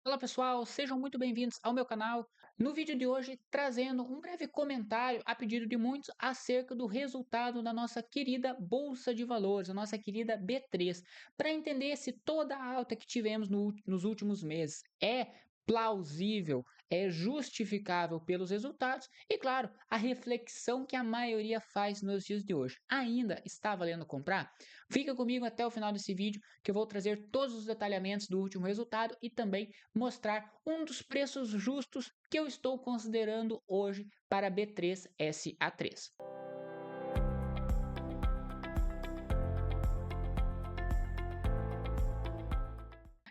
Olá pessoal, sejam muito bem-vindos ao meu canal. No vídeo de hoje, trazendo um breve comentário a pedido de muitos acerca do resultado da nossa querida Bolsa de Valores, a nossa querida B3, para entender se toda a alta que tivemos nos últimos meses é plausível, é justificável pelos resultados e, claro, a reflexão que a maioria faz nos dias de hoje. Ainda está valendo comprar? Fica comigo até o final desse vídeo que eu vou trazer todos os detalhamentos do último resultado e também mostrar um dos preços justos que eu estou considerando hoje para B3SA3.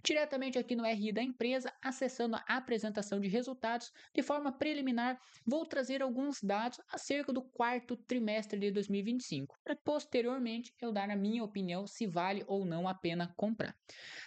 Diretamente aqui no RI da empresa, acessando a apresentação de resultados, de forma preliminar, vou trazer alguns dados acerca do quarto trimestre de 2025, para posteriormente eu dar a minha opinião se vale ou não a pena comprar.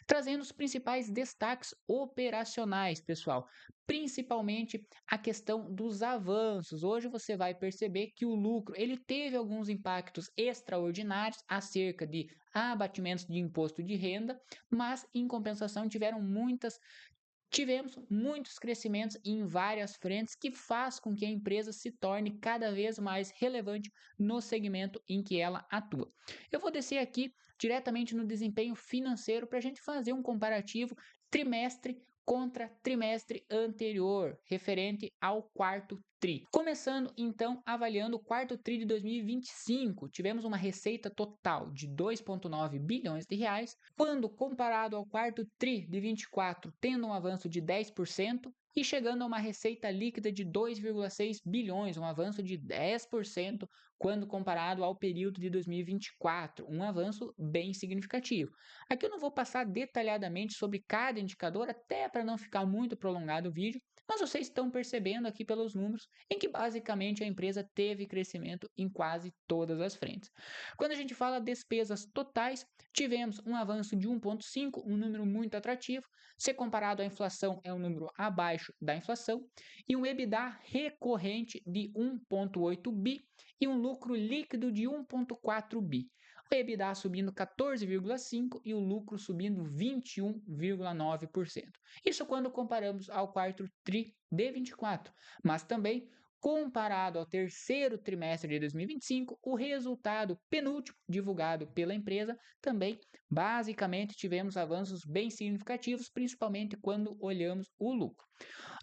Trazendo os principais destaques operacionais, pessoal, principalmente a questão dos avanços. Hoje você vai perceber que o lucro ele teve alguns impactos extraordinários acerca de abatimentos de imposto de renda, mas em compensação tivemos muitos crescimentos em várias frentes que faz com que a empresa se torne cada vez mais relevante no segmento em que ela atua. Eu vou descer aqui diretamente no desempenho financeiro para a gente fazer um comparativo trimestre contra trimestre anterior, referente ao quarto TRI. Começando então avaliando o quarto TRI de 2025, tivemos uma receita total de 2,9 bilhões de reais, quando comparado ao quarto TRI de 24, tendo um avanço de 10% e chegando a uma receita líquida de 2,6 bilhões, um avanço de 10% quando comparado ao período de 2024, um avanço bem significativo. Aqui eu não vou passar detalhadamente sobre cada indicador, até para não ficar muito prolongado o vídeo, mas vocês estão percebendo aqui pelos números em que basicamente a empresa teve crescimento em quase todas as frentes. Quando a gente fala despesas totais, tivemos um avanço de 1,5, um número muito atrativo. Se comparado à inflação, é um número abaixo da inflação, e um EBITDA recorrente de 1,8 bi e um lucro líquido de 1,4 bi. O EBITDA subindo 14,5% e o lucro subindo 21,9%. Isso quando comparamos ao quarto TRI de 24, mas também comparado ao terceiro trimestre de 2025, o resultado penúltimo divulgado pela empresa também basicamente tivemos avanços bem significativos, principalmente quando olhamos o lucro.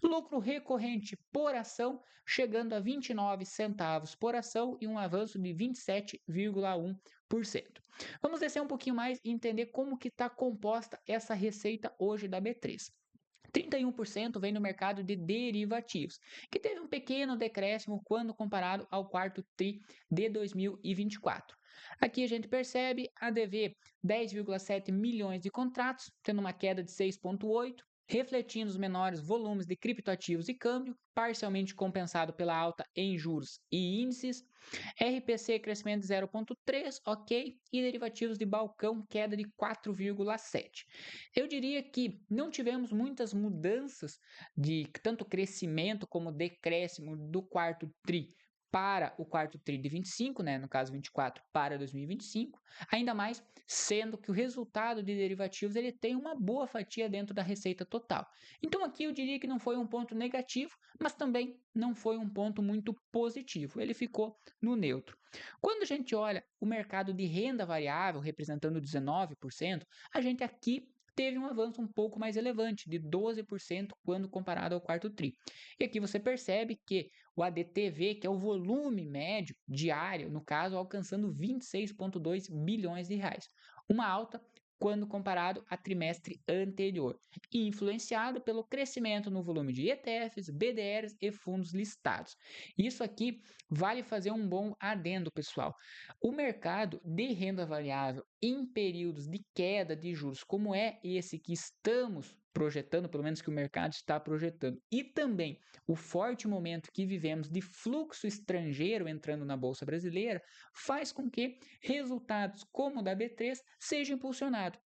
Lucro recorrente por ação chegando a 29 centavos por ação e um avanço de 27,1%. Vamos descer um pouquinho mais e entender como que está composta essa receita hoje da B3. 31% vem no mercado de derivativos, que teve um pequeno decréscimo quando comparado ao quarto TRI de 2024. Aqui a gente percebe a ADV 10,7 milhões de contratos, tendo uma queda de 6,8%, refletindo os menores volumes de criptoativos e câmbio, parcialmente compensado pela alta em juros e índices. RPC crescimento de 0,3, ok, e derivativos de balcão queda de 4,7. Eu diria que não tivemos muitas mudanças de tanto crescimento como decréscimo do quarto TRI para o quarto TRI de 25, né, no caso 24 para 2025, ainda mais sendo que o resultado de derivativos ele tem uma boa fatia dentro da receita total. Então aqui eu diria que não foi um ponto negativo, mas também não foi um ponto muito positivo. Ele ficou no neutro. Quando a gente olha o mercado de renda variável, representando 19%, a gente aqui teve um avanço um pouco mais relevante, de 12% quando comparado ao quarto TRI. E aqui você percebe que o ADTV, que é o volume médio diário, no caso, alcançando 26,2 bilhões de reais. Uma alta quando comparado a trimestre anterior, e influenciado pelo crescimento no volume de ETFs, BDRs e fundos listados. Isso aqui vale fazer um bom adendo, pessoal. O mercado de renda variável em períodos de queda de juros, como é esse que estamos projetando, pelo menos que o mercado está projetando, e também o forte momento que vivemos de fluxo estrangeiro entrando na Bolsa Brasileira, faz com que resultados como o da B3 sejam impulsionados.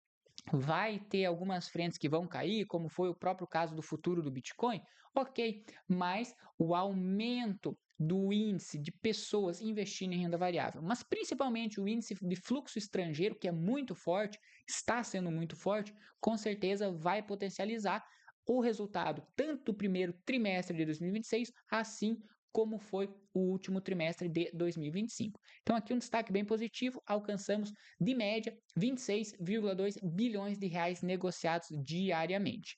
Vai ter algumas frentes que vão cair, como foi o próprio caso do futuro do Bitcoin? Ok, mas o aumento do índice de pessoas investindo em renda variável, mas principalmente o índice de fluxo estrangeiro, que é muito forte, está sendo muito forte, com certeza vai potencializar o resultado tanto do primeiro trimestre de 2026, assim como foi o último trimestre de 2025. Então aqui um destaque bem positivo, alcançamos de média 26,2 bilhões de reais negociados diariamente.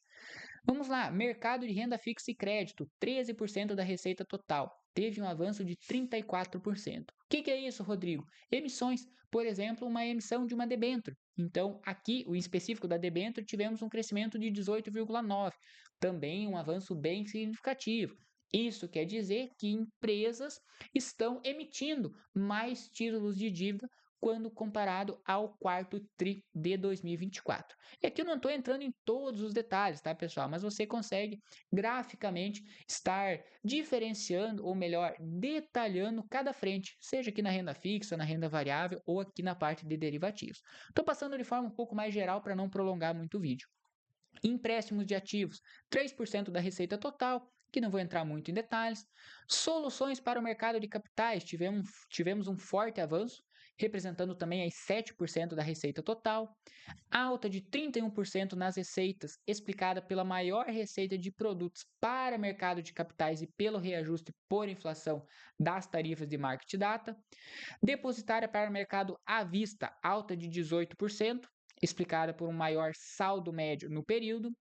Vamos lá, mercado de renda fixa e crédito, 13% da receita total, teve um avanço de 34%. O que é isso, Rodrigo? Emissões, por exemplo, uma emissão de uma debênture. Então, aqui, o específico da debênture, tivemos um crescimento de 18,9%, também um avanço bem significativo. Isso quer dizer que empresas estão emitindo mais títulos de dívida quando comparado ao quarto TRI de 2024. E aqui eu não estou entrando em todos os detalhes, tá, pessoal? Mas você consegue graficamente estar diferenciando, ou melhor, detalhando cada frente, seja aqui na renda fixa, na renda variável ou aqui na parte de derivativos. Estou passando de forma um pouco mais geral para não prolongar muito o vídeo. Empréstimos de ativos, 3% da receita total, que não vou entrar muito em detalhes. Soluções para o mercado de capitais, tivemos um forte avanço, representando também aí 7% da receita total. Alta de 31% nas receitas, explicada pela maior receita de produtos para mercado de capitais e pelo reajuste por inflação das tarifas de market data. Depositária para o mercado à vista, alta de 18%, explicada por um maior saldo médio no período.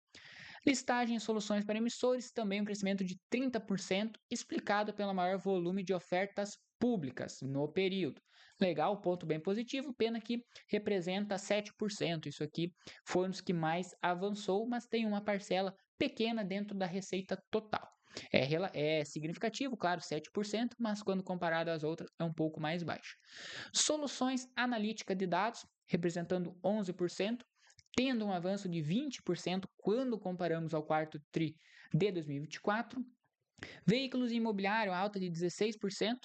Listagem e soluções para emissores, também um crescimento de 30%, explicado pelo maior volume de ofertas públicas no período. Legal, ponto bem positivo, pena que representa 7%. Isso aqui foi um dos que mais avançou, mas tem uma parcela pequena dentro da receita total. É significativo, claro, 7%, mas quando comparado às outras é um pouco mais baixo. Soluções analítica de dados, representando 11%, tendo um avanço de 20% quando comparamos ao quarto TRI de 2024. Veículos imobiliários, alta de 16%,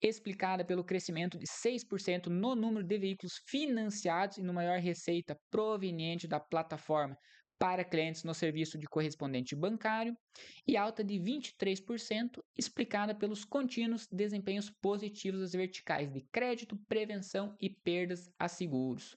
explicada pelo crescimento de 6% no número de veículos financiados e no maior receita proveniente da plataforma para clientes no serviço de correspondente bancário, e alta de 23%, explicada pelos contínuos desempenhos positivos das verticais de crédito, prevenção e perdas a seguros.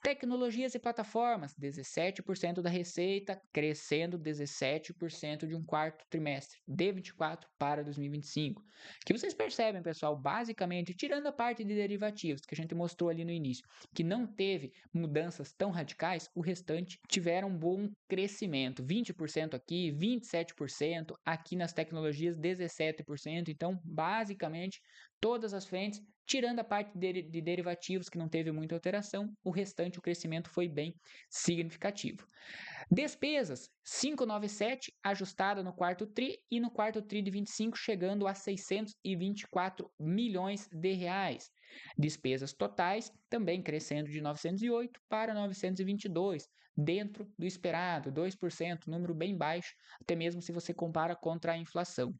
Tecnologias e plataformas, 17% da receita, crescendo 17% de um quarto trimestre, de 24 para 2025. Que vocês percebem, pessoal, basicamente, tirando a parte de derivativos, que a gente mostrou ali no início, que não teve mudanças tão radicais, o restante tiveram um bom crescimento, 20% aqui, 27%, aqui nas tecnologias 17%, então, basicamente, todas as frentes, tirando a parte de derivativos, que não teve muita alteração, o restante, o crescimento foi bem significativo. Despesas, 597, ajustada no quarto TRI, e no quarto TRI de 25, chegando a 624 milhões de reais. Despesas totais, também crescendo de 908 para 922, dentro do esperado, 2%, número bem baixo, até mesmo se você compara contra a inflação.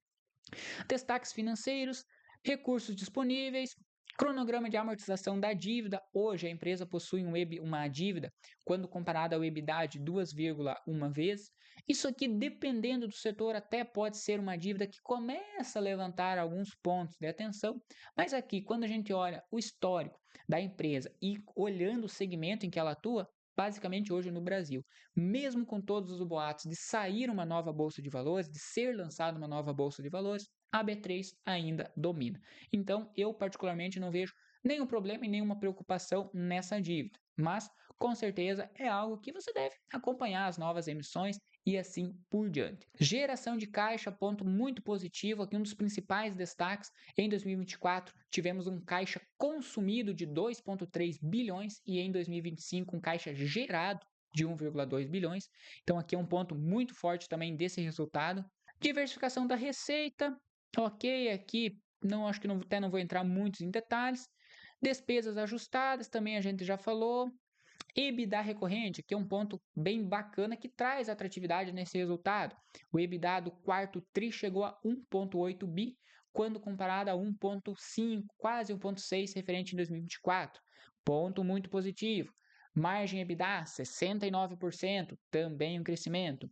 Destaques financeiros, recursos disponíveis, cronograma de amortização da dívida. Hoje a empresa possui uma dívida, quando comparada ao EBITDA, de 2,1 vezes. Isso aqui, dependendo do setor, até pode ser uma dívida que começa a levantar alguns pontos de atenção, mas aqui, quando a gente olha o histórico da empresa e olhando o segmento em que ela atua, basicamente hoje no Brasil, mesmo com todos os boatos de sair uma nova bolsa de valores, de ser lançada uma nova bolsa de valores, a B3 ainda domina. Então, eu particularmente não vejo nenhum problema e nenhuma preocupação nessa dívida, mas com certeza é algo que você deve acompanhar as novas emissões e assim por diante. Geração de caixa, ponto muito positivo, aqui um dos principais destaques. Em 2024 tivemos um caixa consumido de 2,3 bilhões e em 2025 um caixa gerado de 1,2 bilhões. Então aqui é um ponto muito forte também desse resultado. Diversificação da receita, ok, aqui acho que até não vou entrar muito em detalhes. Despesas ajustadas, também a gente já falou. EBITDA recorrente, que é um ponto bem bacana que traz atratividade nesse resultado. O EBITDA do quarto TRI chegou a 1,8 bi, quando comparado a 1,5, quase 1,6 referente em 2024. Ponto muito positivo. Margem EBITDA, 69%, também um crescimento.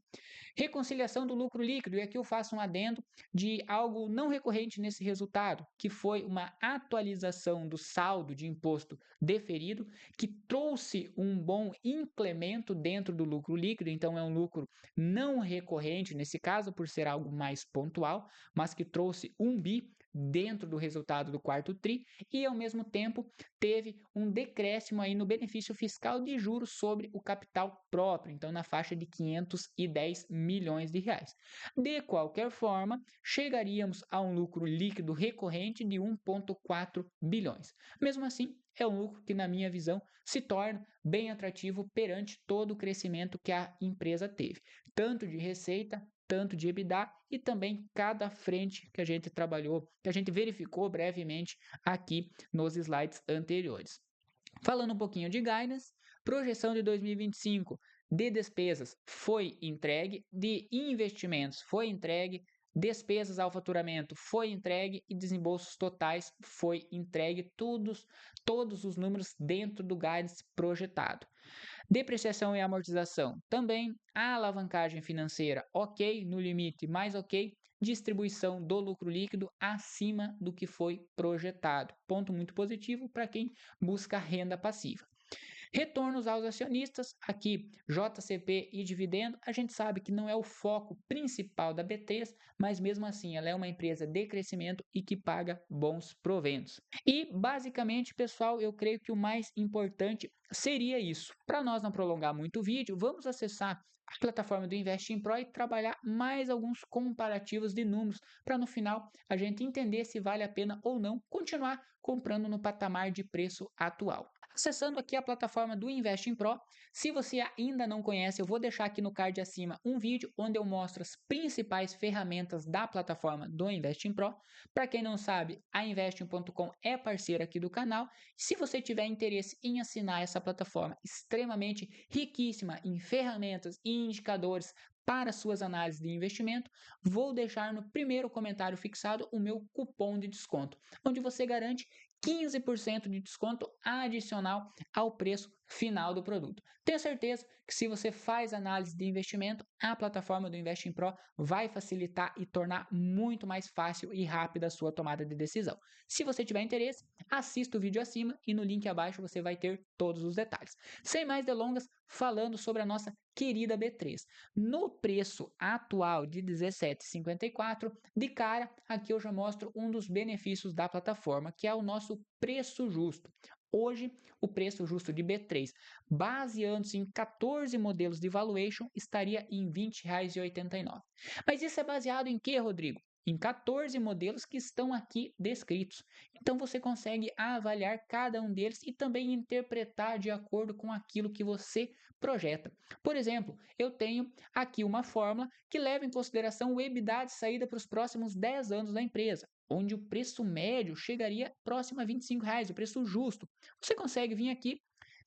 Reconciliação do lucro líquido, e aqui eu faço um adendo de algo não recorrente nesse resultado, que foi uma atualização do saldo de imposto deferido, que trouxe um bom incremento dentro do lucro líquido, então é um lucro não recorrente nesse caso, por ser algo mais pontual, mas que trouxe 1 bi dentro do resultado do quarto tri e ao mesmo tempo teve um decréscimo aí no benefício fiscal de juros sobre o capital próprio, então na faixa de 510 milhões de reais. De qualquer forma, chegaríamos a um lucro líquido recorrente de 1,4 bilhões. Mesmo assim, é um lucro que, na minha visão, se torna bem atrativo perante todo o crescimento que a empresa teve, tanto de receita, tanto de EBITDA e também cada frente que a gente trabalhou, que a gente verificou brevemente aqui nos slides anteriores. Falando um pouquinho de guidance, projeção de 2025 de despesas foi entregue, de investimentos foi entregue, despesas ao faturamento foi entregue e desembolsos totais foi entregue, todos os números dentro do guidance projetado. Depreciação e amortização também, a alavancagem financeira ok, no limite, mas ok, distribuição do lucro líquido acima do que foi projetado. Ponto muito positivo para quem busca renda passiva. Retornos aos acionistas, aqui JCP e dividendo, a gente sabe que não é o foco principal da B3, mas mesmo assim ela é uma empresa de crescimento e que paga bons proventos. E basicamente, pessoal, eu creio que o mais importante seria isso. Para nós não prolongar muito o vídeo, vamos acessar a plataforma do Investing Pro e trabalhar mais alguns comparativos de números para no final a gente entender se vale a pena ou não continuar comprando no patamar de preço atual. Acessando aqui a plataforma do Investing Pro, se você ainda não conhece, eu vou deixar aqui no card acima um vídeo onde eu mostro as principais ferramentas da plataforma do Investing Pro. Para quem não sabe, a Investing.com é parceira aqui do canal. Se você tiver interesse em assinar essa plataforma extremamente riquíssima em ferramentas e indicadores para suas análises de investimento, vou deixar no primeiro comentário fixado o meu cupom de desconto, onde você garante 15% de desconto adicional ao preço final do produto. Tenho certeza que se você faz análise de investimento, a plataforma do Investing Pro vai facilitar e tornar muito mais fácil e rápida a sua tomada de decisão. Se você tiver interesse, assista o vídeo acima e no link abaixo você vai ter todos os detalhes. Sem mais delongas, falando sobre a nossa querida B3. No preço atual de R$ 17,54, de cara, aqui eu já mostro um dos benefícios da plataforma, que é o nosso preço justo. Hoje, o preço justo de B3, baseando-se em 14 modelos de valuation, estaria em R$ 20,89. Mas isso é baseado em quê, Rodrigo? Em 14 modelos que estão aqui descritos. Então você consegue avaliar cada um deles e também interpretar de acordo com aquilo que você projeta. Por exemplo, eu tenho aqui uma fórmula que leva em consideração o EBITDA de saída para os próximos 10 anos da empresa, onde o preço médio chegaria próximo a R$ 25,00, o preço justo. Você consegue vir aqui,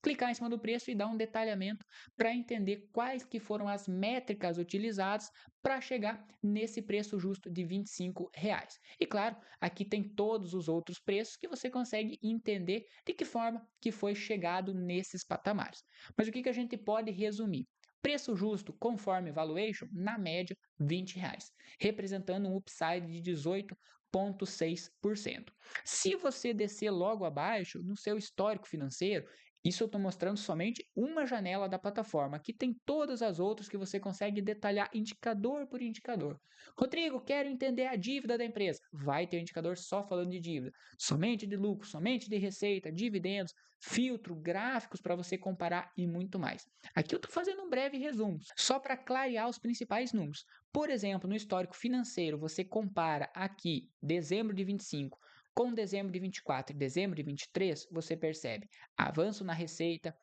clicar em cima do preço e dar um detalhamento para entender quais que foram as métricas utilizadas para chegar nesse preço justo de R$ 25,00. E claro, aqui tem todos os outros preços que você consegue entender de que forma que foi chegado nesses patamares. Mas o que a gente pode resumir? Preço justo conforme valuation, na média, R$ 20,00, representando um upside de 18,6%. Se você descer logo abaixo, no seu histórico financeiro, isso eu estou mostrando somente uma janela da plataforma. Aqui tem todas as outras que você consegue detalhar indicador por indicador. Rodrigo, quero entender a dívida da empresa. Vai ter um indicador só falando de dívida. Somente de lucro, somente de receita, dividendos, filtro, gráficos para você comparar e muito mais. Aqui eu estou fazendo um breve resumo, só para clarear os principais números. Por exemplo, no histórico financeiro, você compara aqui dezembro de 25 com dezembro de 24 e dezembro de 23, você percebe avanço na receita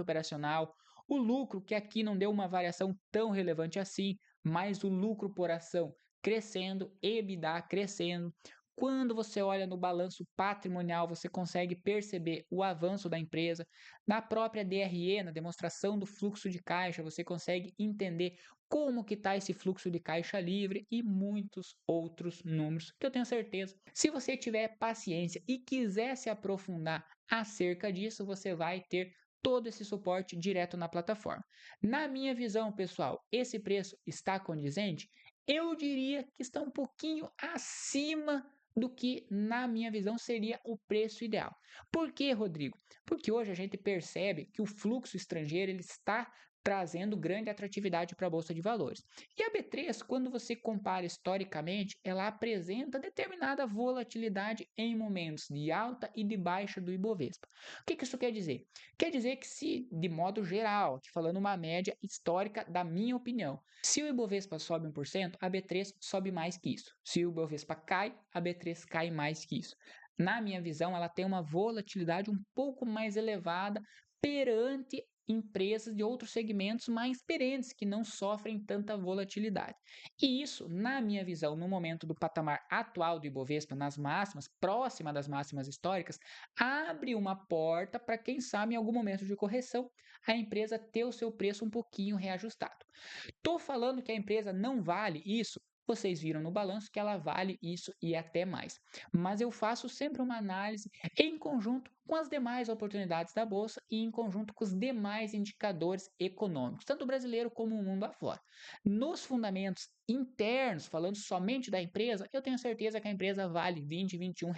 operacional, o lucro, que aqui não deu uma variação tão relevante assim, mas o lucro por ação crescendo, EBITDA crescendo. Quando você olha no balanço patrimonial, você consegue perceber o avanço da empresa. Na própria DRE, na demonstração do fluxo de caixa, você consegue entender como que está esse fluxo de caixa livre e muitos outros números que eu tenho certeza. Se você tiver paciência e quiser se aprofundar acerca disso, você vai ter todo esse suporte direto na plataforma. Na minha visão, pessoal, esse preço está condizente? Eu diria que está um pouquinho acima do que, na minha visão, seria o preço ideal. Por quê, Rodrigo? Porque hoje a gente percebe que o fluxo estrangeiro ele está trazendo grande atratividade para a Bolsa de Valores. E a B3, quando você compara historicamente, ela apresenta determinada volatilidade em momentos de alta e de baixa do Ibovespa. O que isso quer dizer? Quer dizer que se, de modo geral, falando uma média histórica da minha opinião, se o Ibovespa sobe 1%, a B3 sobe mais que isso. Se o Ibovespa cai, a B3 cai mais que isso. Na minha visão, ela tem uma volatilidade um pouco mais elevada perante empresas de outros segmentos mais perentes que não sofrem tanta volatilidade. E isso, na minha visão, no momento do patamar atual do Ibovespa, nas máximas, próxima das máximas históricas, abre uma porta para quem sabe em algum momento de correção a empresa ter o seu preço um pouquinho reajustado. Estou falando que a empresa não vale isso. Vocês viram no balanço que ela vale isso e até mais. Mas eu faço sempre uma análise em conjunto com as demais oportunidades da bolsa e em conjunto com os demais indicadores econômicos, tanto brasileiro como o mundo afora. Nos fundamentos internos, falando somente da empresa, eu tenho certeza que a empresa vale 20, R$ 21.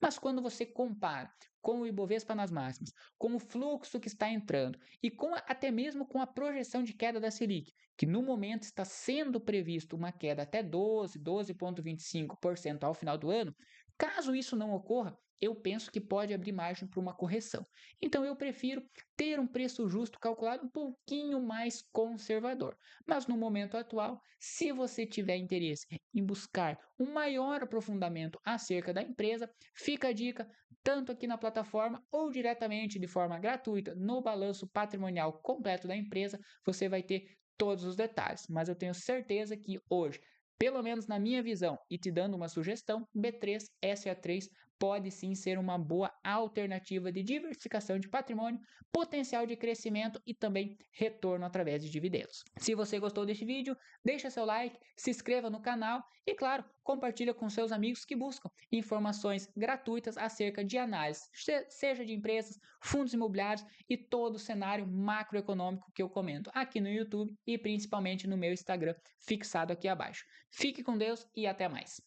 Mas quando você compara com o Ibovespa nas máximas, com o fluxo que está entrando e até mesmo com a projeção de queda da Selic, que no momento está sendo previsto uma queda até 12,25% ao final do ano, caso isso não ocorra, eu penso que pode abrir margem para uma correção. Então eu prefiro ter um preço justo calculado um pouquinho mais conservador. Mas no momento atual, se você tiver interesse em buscar um maior aprofundamento acerca da empresa, fica a dica tanto aqui na plataforma ou diretamente de forma gratuita no balanço patrimonial completo da empresa, você vai ter todos os detalhes. Mas eu tenho certeza que hoje, pelo menos na minha visão, e te dando uma sugestão, B3, SA3 pode sim ser uma boa alternativa de diversificação de patrimônio, potencial de crescimento e também retorno através de dividendos. Se você gostou deste vídeo, deixa seu like, se inscreva no canal e, claro, compartilha com seus amigos que buscam informações gratuitas acerca de análise, seja de empresas, fundos imobiliários e todo o cenário macroeconômico que eu comento aqui no YouTube e principalmente no meu Instagram, fixado aqui abaixo. Fique com Deus e até mais.